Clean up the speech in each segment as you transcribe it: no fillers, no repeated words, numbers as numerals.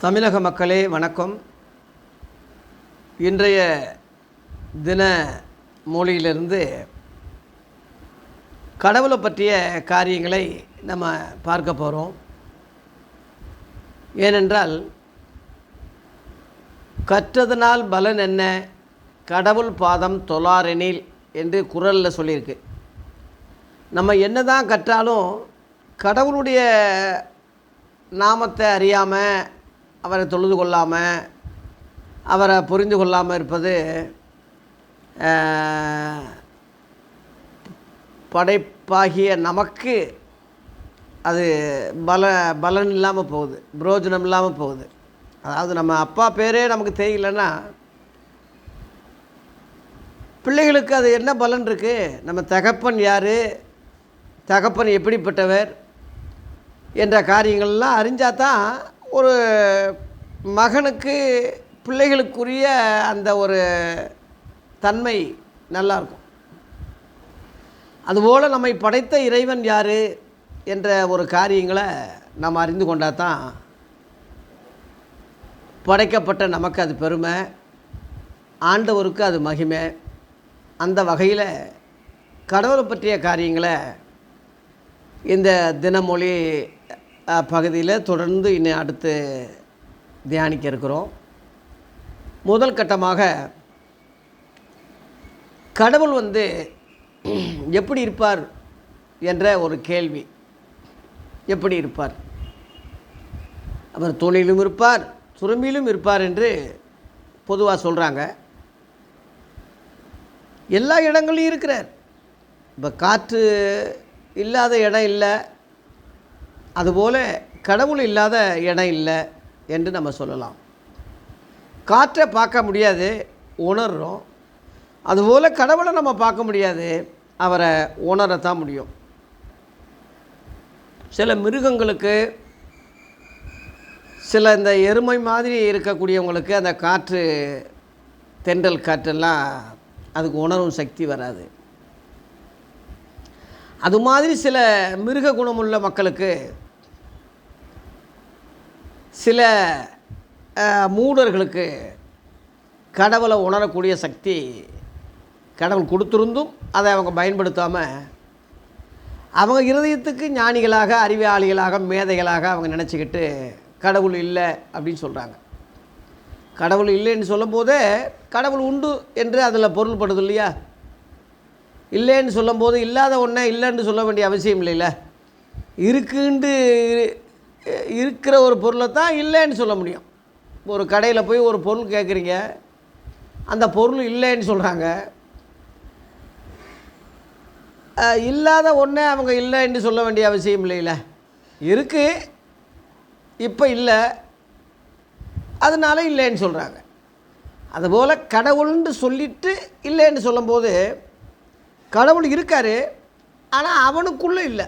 தமிழக மக்களே வணக்கம். இன்றைய தின மொழியிலிருந்து கடவுளை பற்றிய காரியங்களை நம்ம பார்க்க போகிறோம். ஏனென்றால் கற்றதனால் பலன் என்ன, கடவுள் பாதம் தொழாரெனில் என்று குறளில் சொல்லியிருக்கு. நம்ம என்ன தான் கற்றாலும் கடவுளுடைய நாமத்தை அறியாமல், அவரை தொழுது கொள்ளாமல், அவரை புரிந்து கொள்ளாமல் இருப்பது படைப்பாகிய நமக்கு அது பலன் இல்லாமல் போகுது, பிரயோஜனம் இல்லாமல் போகுது. அதாவது நம்ம அப்பா பேரே நமக்கு தெரியலன்னா பிள்ளைகளுக்கு அது என்ன பலன் இருக்குது? நம்ம தகப்பன் யார், தகப்பன் எப்படிப்பட்டவர் என்ற காரியங்கள்லாம் அறிஞ்சால் தான் ஒரு மகனுக்கு பிள்ளைகளுக்குரிய அந்த ஒரு தன்மை நல்லாயிருக்கும். அதுபோல் நம்மை படைத்த இறைவன் யார் என்ற ஒரு காரியங்களை நாம் அறிந்து கொண்டால் தான் படைக்கப்பட்ட நமக்கு அது பெருமை, ஆண்டவருக்கு அது மகிமை. அந்த வகையில் கடவுளை பற்றிய காரியங்களை இந்த தினமொழி பகுதியில் தொடர்ந்து இன்னும் அடுத்து தியானிக்க இருக்கிறோம். முதல் கட்டமாக கடவுள் எப்படி இருப்பார் என்ற ஒரு கேள்வி. எப்படி இருப்பார்? அவர் தூணிலும் இருப்பார், சுரம்பிலும் இருப்பார் என்று பொதுவாக சொல்கிறாங்க. எல்லா இடங்களையும் இருக்கிறார். இப்போ காற்று இல்லாத இடம் இல்லை, அதுபோல் கடவுள் இல்லாத இடம் இல்லை என்று நம்ம சொல்லலாம். காற்றை பார்க்க முடியாது, உணர்கிறோம். அதுபோல் கடவுளை நம்ம பார்க்க முடியாது, அவரை உணரத்தான் முடியும். சில மிருகங்களுக்கு, சில இந்த எருமை மாதிரி இருக்கக்கூடியவங்களுக்கு அந்த காற்று, தென்றல் காற்றெல்லாம் அதுக்கு உணரும் சக்தி வராது. அது மாதிரி சில மிருக குணமுள்ள மக்களுக்கு, சில மூடர்களுக்கு கடவுளை உணரக்கூடிய சக்தி கடவுள் கொடுத்துருந்தும் அதை அவங்க பயன்படுத்தாமல் அவங்க இருதயத்துக்கு ஞானிகளாக, அறிவாளிகளாக, மேதைகளாக அவங்க நினச்சிக்கிட்டு கடவுள் இல்லை அப்படின்னு சொல்கிறாங்க. கடவுள் இல்லைன்னு சொல்லும் போதே கடவுள் உண்டு என்று அதில் பொருள்படுது இல்லையா? இல்லைன்னு சொல்லும்போது இல்லாத ஒன்றை இல்லைன்னு சொல்ல வேண்டிய அவசியம் இல்லைல்ல. இருக்குன்ட்டு இருக்கிற ஒரு பொருளை தான் இல்லைன்னு சொல்ல முடியும். ஒரு கடையில் போய் ஒரு பொருள் கேட்குறீங்க, அந்த பொருள் இல்லைன்னு சொல்கிறாங்க. இல்லாத ஒன்றே அவங்க இல்லைன்னு சொல்ல வேண்டிய அவசியம் இல்லைல்ல. இருக்குது, இப்போ இல்லை, அதனால இல்லைன்னு சொல்கிறாங்க. அதுபோல் கடவுள்னு சொல்லிவிட்டு இல்லைன்னு சொல்லும்போது கடவுள் இருக்கார், ஆனால் அவனுக்குள்ளே இல்லை.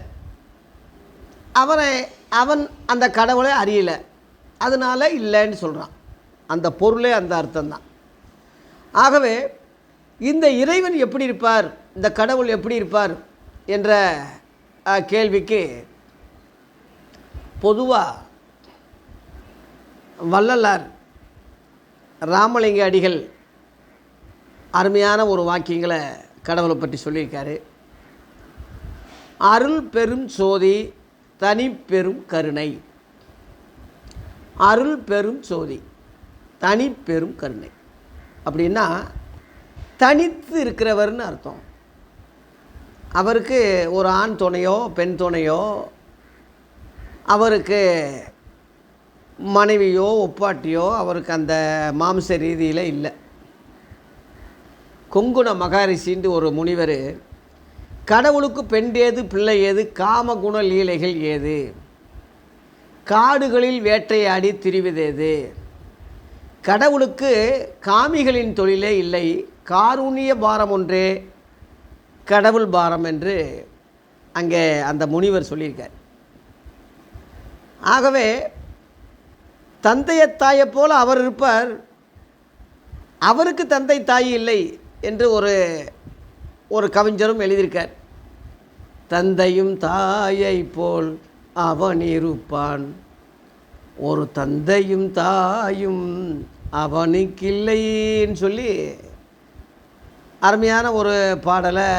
அவன் அந்த கடவுளை அறியலை, அதனால் இல்லைன்னு சொல்கிறான். அந்த பொருளே அந்த அர்த்தம்தான். ஆகவே இந்த இறைவன் எப்படி இருப்பார், இந்த கடவுள் எப்படி இருப்பார் என்ற கேள்விக்கு பொதுவாக வள்ளலார் ராமலிங்க அடிகள் அருமையான ஒரு வாக்கியங்களை கடவுளை பற்றி சொல்லியிருக்காரு. அருள் பெரும் சோதி, தனி பெரும் கருணை. அருள் பெரும் சோதி, தனி பெரும் கருணை அப்படின்னா தனித்து இருக்கிறவர்னு அர்த்தம். அவருக்கு ஒரு ஆண் துணையோ பெண் துணையோ, அவருக்கு மனைவியோ ஒப்பாட்டியோ அவருக்கு அந்த மாம்ச ரீதியில் இல்லை. கொங்குண மகாரிஷின்னு ஒரு முனிவர், கடவுளுக்கு பெண் ஏது, பிள்ளை ஏது, காமகுண லீலைகள் ஏது, காடுகளில் வேட்டையாடி திரிவதேது, கடவுளுக்கு காமிகளின் தொழிலே இல்லை, காருண்ய பாரம் ஒன்றே கடவுள் பாரம் என்று அங்கே அந்த முனிவர் சொல்லியிருக்கார். ஆகவே தந்தையை தாயை போல் அவர் இருப்பார், அவருக்கு தந்தை தாய் இல்லை என்று ஒரு கவிஞரும் எழுதியிருக்கார். தந்தையும் தாயை போல் அவன் இருப்பான், ஒரு தந்தையும் தாயும் அவனுக்கில்லைன்னு சொல்லி அருமையான ஒரு பாடலை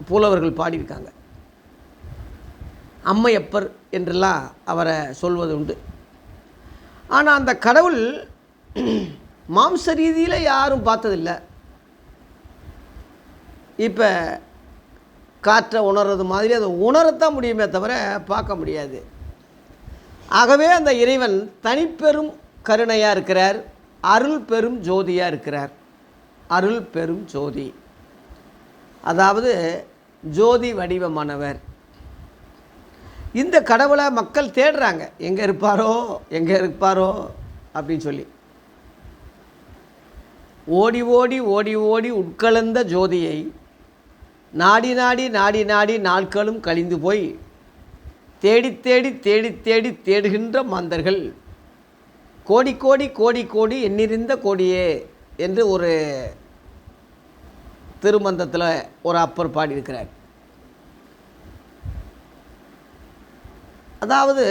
புலவர்கள் பாடியிருக்காங்க. அம்மையப்பர் என்றெல்லாம் அவரை சொல்வது உண்டு. ஆனால் அந்த கடவுள் மாம்ச ரீதியில் யாரும் பார்த்ததில்லை. இப்போ காற்றை உணர்றது மாதிரி அதை உணரத்தான் முடியுமே தவிர பார்க்க முடியாது. ஆகவே அந்த இறைவன் தனிப்பெரும் கருணையாக இருக்கிறார், அருள் பெரும் ஜோதியாக இருக்கிறார். அருள் பெரும் ஜோதி, அதாவது ஜோதி வடிவமானவர். இந்த கடவுளை மக்கள் தேடுறாங்க, எங்கே இருப்பாரோ அப்படின்னு சொல்லி. ஓடி ஓடி ஓடி ஓடி உட்கலந்த ஜோதியை நாடி நாடி நாடி நாடி நாட்களும் கழிந்து போய் தேடி தேடி தேடி தேடி தேடுகின்ற மாந்தர்கள் கோடி கோடி கோடி கோடி எண்ணிருந்த கோடியே என்று ஒரு திருமந்தத்தில் ஒரு அப்பர் பாடியிருக்கிறார். அதாவது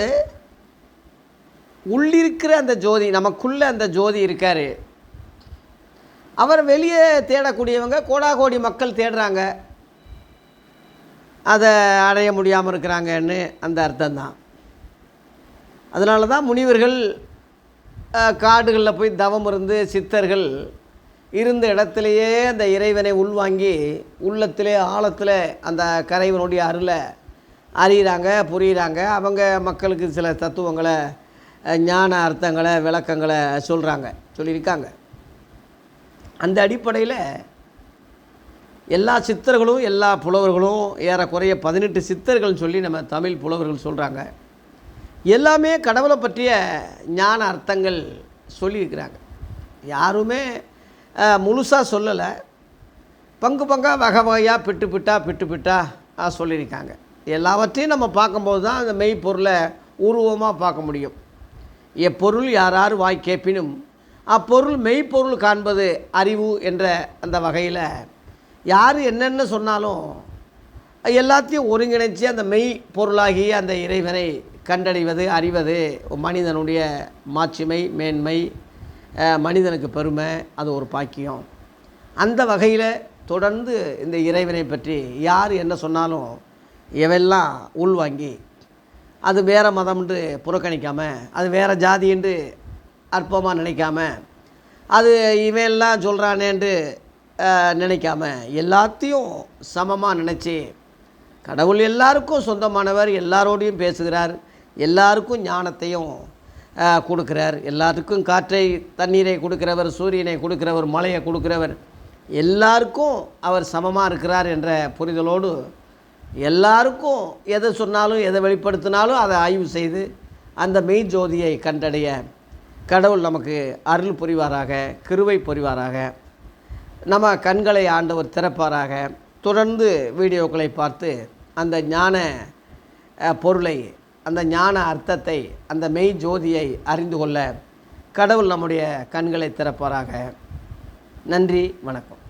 உள்ளிருக்கிற அந்த ஜோதி, நமக்குள்ளே அந்த ஜோதி இருக்கார். அவர் வெளியே தேடக்கூடியவங்க கோடாகோடி மக்கள் தேடுறாங்க, அதை அடைய முடியாமல் இருக்கிறாங்கன்னு அந்த அர்த்தம்தான். அதனால தான் முனிவர்கள் காடுகளில் போய் தவம் இருந்து சித்தர்கள் இருந்த இடத்துலையே அந்த இறைவனை உள்வாங்கி உள்ளத்திலே ஆழத்தில் அந்த கரைவனுடைய அருளை அறிகிறாங்க, புரிகிறாங்க. அவங்க மக்களுக்கு சில தத்துவங்களை, ஞான அர்த்தங்களை, விளக்கங்களை சொல்லியிருக்காங்க. அந்த அடிப்படையில் எல்லா சித்தர்களும் எல்லா புலவர்களும் ஏறக்குறைய 18 சித்தர்கள்னு சொல்லி நம்ம தமிழ் புலவர்கள் சொல்கிறாங்க. எல்லாமே கடவுளை பற்றிய ஞான அர்த்தங்கள் சொல்லியிருக்கிறாங்க. யாருமே முழுசாக சொல்லலை, பங்கு பங்காக வகை வகையாக பிட்டு பிட்டா சொல்லியிருக்காங்க. எல்லாவற்றையும் நம்ம பார்க்கும்போது தான் அந்த மெய்ப்பொருளை உருவமாக பார்க்க முடியும். எப்பொருள் யாரார் வாய் கேட்பினும் அப்பொருள் மெய்ப்பொருள் காண்பது அறிவு என்ற அந்த வகையில் யார் என்னென்ன சொன்னாலும் எல்லாத்தையும் ஒருங்கிணைச்சி அந்த மெய் பொருளாகிய அந்த இறைவனை கண்டடைவது, அறிவது மனிதனுடைய மாட்சிமை, மேன்மை, மனிதனுக்கு பெருமை, அது ஒரு பாக்கியம். அந்த வகையில் தொடர்ந்து இந்த இறைவனை பற்றி யார் என்ன சொன்னாலும் எவெல்லாம் உள்வாங்கி அது வேறு மதம்ன்று புறக்கணிக்காமல், அது வேறு ஜாதி என்று அற்பமாக நினைக்காம, அது இவெல்லாம் சொல்கிறானேன்று நினைக்காம எல்லாத்தையும் சமமாக நினச்சி கடவுள் எல்லாருக்கும் சொந்தமானவர், எல்லாரோடையும் பேசுகிறார், எல்லாருக்கும் ஞானத்தையும் கொடுக்குறார், எல்லாருக்கும் காற்றை தண்ணீரை கொடுக்கிறவர், சூரியனை கொடுக்கிறவர், மழையை கொடுக்கிறவர், எல்லாருக்கும் அவர் சமமாக இருக்கிறார் என்ற புரிதலோடு எல்லாருக்கும் எதை சொன்னாலும் எதை வெளிப்படுத்தினாலும் அதை ஆய்வு செய்து அந்த மெய் ஜோதியை கண்டடைய கடவுள் நமக்கு அருள் புரிவாராக, கிருபை புரிவாராக, நம்ம கண்களை ஆண்டவர் திறப்பாராக. தொடர்ந்து வீடியோக்களை பார்த்து அந்த ஞான பொருளை, அந்த ஞான அர்த்தத்தை, அந்த மெய் ஜோதியை அறிந்து கொள்ள கடவுள் நம்முடைய கண்களை திறப்பாராக. நன்றி, வணக்கம்.